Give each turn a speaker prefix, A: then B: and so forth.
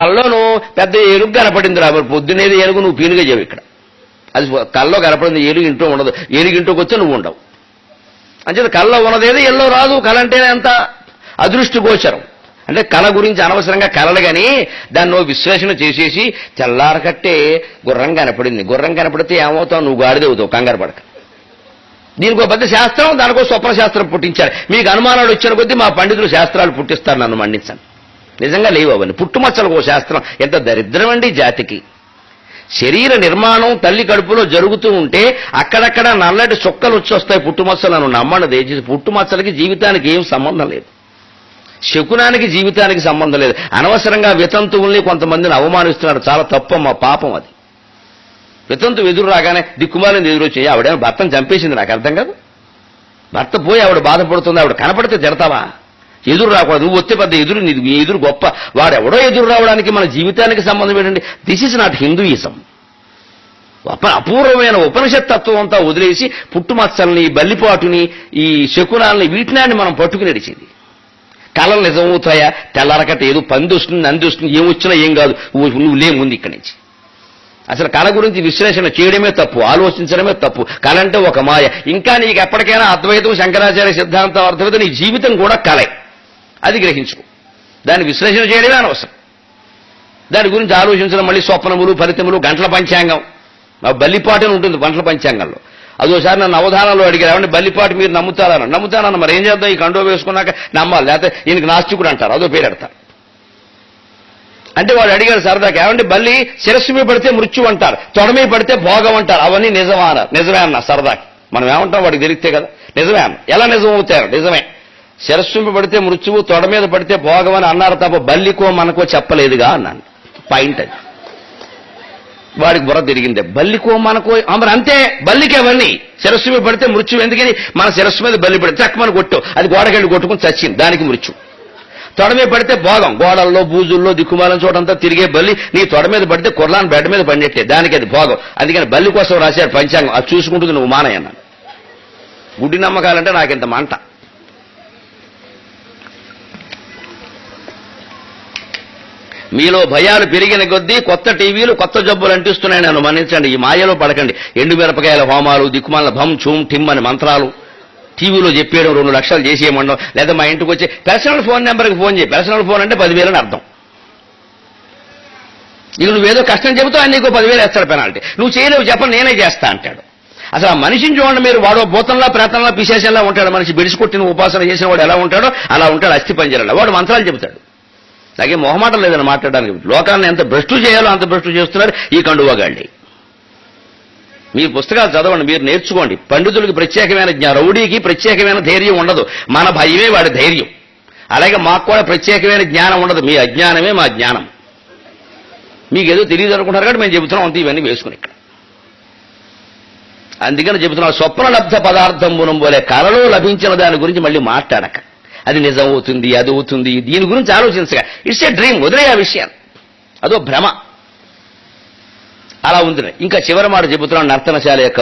A: కళ్ళలో పెద్ద ఏనుగు కనపడింది రా, మరి పొద్దునేది ఏనుగు నువ్వు పీనుగా చేయవు ఇక్కడ. అది కళ్ళలో కనపడింది, ఏనుగు ఇంట్లో ఉండదు. ఏనుగు ఇంట్లోకి వచ్చి నువ్వు ఉండవు. అంచేత కళ్ళలో ఉన్నదేది ఎల్లో రాదు. కళ అంటేనే అంత అదృష్టి గోచరం. అంటే కళ గురించి అనవసరంగా కళలు కానీ దాన్ని విశ్లేషణ చేసేసి తెల్లారకట్టే గుర్రం కనపడింది, గుర్రం కనపడితే ఏమవుతావు, నువ్వు గాడిద అవుతావు, కంగారు పడక. దీనికో పెద్ద శాస్త్రం, దానికో స్వప్న శాస్త్రం పుట్టించారు. మీకు అనుమానాలు వచ్చిన కొద్దీ మా పండితులు శాస్త్రాలు పుట్టిస్తారు, నన్ను మండించండి. నిజంగా లేవు అవన్నీ. పుట్టుమచ్చలకు ఓ శాస్త్రం. ఎంత దరిద్రమండి జాతికి. శరీర నిర్మాణం తల్లి కడుపులో జరుగుతూ ఉంటే అక్కడక్కడ నల్లటి చుక్కలు వచ్చొస్తాయి పుట్టుమచ్చలు. నన్ను నమ్మండి దయచేసి. పుట్టుమచ్చలకి జీవితానికి ఏం సంబంధం లేదు. శకునానికి జీవితానికి సంబంధం లేదు. అనవసరంగా వితంతువుల్ని కొంతమందిని అవమానిస్తున్నారు. చాలా తప్పమ్మా, పాపం అది. వితంతు ఎదురు రాగానే దిక్కుమాలింది ఎదురొచ్చి ఆవిడేమో భర్తను చంపేసింది, నాకు అర్థం కాదు. భర్త పోయి ఆవిడ బాధపడుతుంది, ఆవిడ కనపడితే తిడతావా? ఎదురు రాకూడదు. నువ్వు వస్తే పెద్ద ఎదురు, నీ ఎదురు గొప్ప. వాడెవడో ఎదురు రావడానికి మన జీవితానికి సంబంధం ఏంటండి? This is not Hinduism. అపూర్వమైన ఉపనిషత్తత్వం అంతా వదిలేసి పుట్టుమచ్చల్ని, బల్లిపాటుని, ఈ శకునాల్ని, వీటినాన్ని మనం పట్టుకుని నడిచింది. కళలు నిజమవుతాయా? తెల్లారకట్ట ఏదో పంది వస్తుంది, నంది వస్తుంది, ఏమొచ్చినా ఏం కాదు, నువ్వు లేముంది ఇక్కడి నుంచి. అసలు కళ గురించి విశ్లేషణ చేయడమే తప్పు, ఆలోచించడమే తప్పు. కళ అంటే ఒక మాయ. ఇంకా నీకు ఎప్పటికైనా అద్వైతం, శంకరాచార్య సిద్ధాంతం అర్థమైతే నీ జీవితం కూడా కళే. అది గ్రహించుకో. దాన్ని విశ్లేషణ చేయడమే అనవసరం. దాని గురించి ఆలోచించడం మళ్ళీ స్వప్నములు, ఫలితములు, గంటల పంచాంగం. బల్లిపాటు అని ఉంటుంది గంటల పంచాంగంలో. అదోసారి నన్ను అవధానంలో అడిగారు, ఏమంటే బల్లిపాటు మీరు నమ్ముతారని. నమ్ముతానన్న, మరి ఏం చేద్దాం, ఈ కండో వేసుకున్నాక నమ్మాలి, లేకపోతే ఈయనకి నాస్తికుడు అంటారు, అదో పేరు పెడతారు. అంటే వాడు అడిగారు సరదాకి, ఏమంటే బల్లి శిరస్సు మీద పడితే మృత్యు అంటారు, తొడ మీద పడితే భోగం అంటారు, అవన్నీ నిజమా అన్నారు. నిజమే అన్న సరదాకి. మనం ఏమంటాం వాడికి తెలిస్తే కదా. నిజమే అన్న. ఎలా నిజం అవుతారు? నిజమే. శిరస్సు మీద పడితే మృత్యువు, తొడ మీద పడితే భోగం అని అన్నారు తప్ప బల్లికో మనకో చెప్పలేదుగా అన్నాను. పాయింట్ అది. వాడికి బుర్ర తిరిగిందే. బల్లికో మనకో మరి అంతే. బల్లికి అవన్నీ శిరస్సు మీద పడితే మృత్యు. ఎందుకని? మన శిరస్సు మీద బల్లి పడితే చక్కమని కొట్టు, అది గోడకెళ్ళి కొట్టుకుని చచ్చింది, దానికి మృత్యు. తొడ మీద పడితే భోగం. గోడల్లో, బూజుల్లో, దిక్కుమాలం చోటంతా తిరిగే బల్లి నీ తొడ మీద పడితే కుర్లాన్ బెడ్ మీద పడినట్టే, దానికి అది భోగం. అందుకని బల్లి కోసం రాశారు పంచాంగం. అది చూసుకుంటుంది నువ్వు మానయ్యన్నాను. గుడ్డి నమ్మకాలంటే నాకింత మంట. మీలో భయాలు పెరిగిన కొద్దీ కొత్త టీవీలు, కొత్త జబ్బులు అంటిస్తున్నాయి. నన్ను మన్నించండి, ఈ మాయలో పడకండి. ఎండు మిరపకాయల హోమాలు, దిక్కుమాల భం ఛూమ్ ఠిమ్ అని మంత్రాలు టీవీలో చెప్పేయడం, 2 లక్షలు చేసేయమండం, లేదా మా ఇంటికి వచ్చి పర్సనల్ ఫోన్ నెంబర్కి ఫోన్ చేయి. పర్సనల్ ఫోన్ అంటే 10,000 అని అర్థం. ఇక నువ్వేదో కష్టం చెబుతావు, నీకు 10,000 వేస్తాడు పెనాల్టీ. నువ్వు చేయలేవు, చెప్పను నేనే చేస్తా అంటాడు. అసలు ఆ మనిషిని చూడండి మీరు, వాడు భూతంలా, ప్రేతంలా, పిశాచంలా ఉంటాడు. మనిషి బిడిసికొట్టిన ఉపాసన చేసిన వాడు ఎలా ఉంటాడో అలా ఉంటాడు, అస్థి పంజరంలో. వాడు మంత్రాలు చెబుతాడు. నాకేం మొహమాటం లేదని మాట్లాడడానికి. లోకాన్ని ఎంత భ్రష్టు చేయాలో అంత భ్రష్టు చేస్తున్నారు ఈ కండువాగాళ్ళి. మీరు పుస్తకాలు చదవండి, మీరు నేర్చుకోండి. పండితులకి ప్రత్యేకమైన రౌడీకి ప్రత్యేకమైన ధైర్యం ఉండదు. మన భయమే వాడి ధైర్యం. అలాగే మాకు కూడా ప్రత్యేకమైన జ్ఞానం ఉండదు. మీ అజ్ఞానమే మా జ్ఞానం. మీకేదో తెలియదు అనుకుంటారు కాబట్టి మేము చెబుతున్నాం అంతే, ఇవన్నీ వేసుకుని ఇక్కడ. అందుకని చెబుతున్నాం, స్వప్నలబ్ధ పదార్థం గుణం పోలే కళలో లభించిన దాని గురించి మళ్ళీ మాట్లాడక. అది నిజం అవుతుంది, అది అవుతుంది, దీని గురించి ఆలోచించగా. ఇట్స్ ఏ డ్రీమ్, వదిలే ఆ విషయాన్ని, అదో భ్రమ. అలా ఉంది. ఇంకా చివరి మాట చెబుతున్నాం, నర్తనశాల యొక్క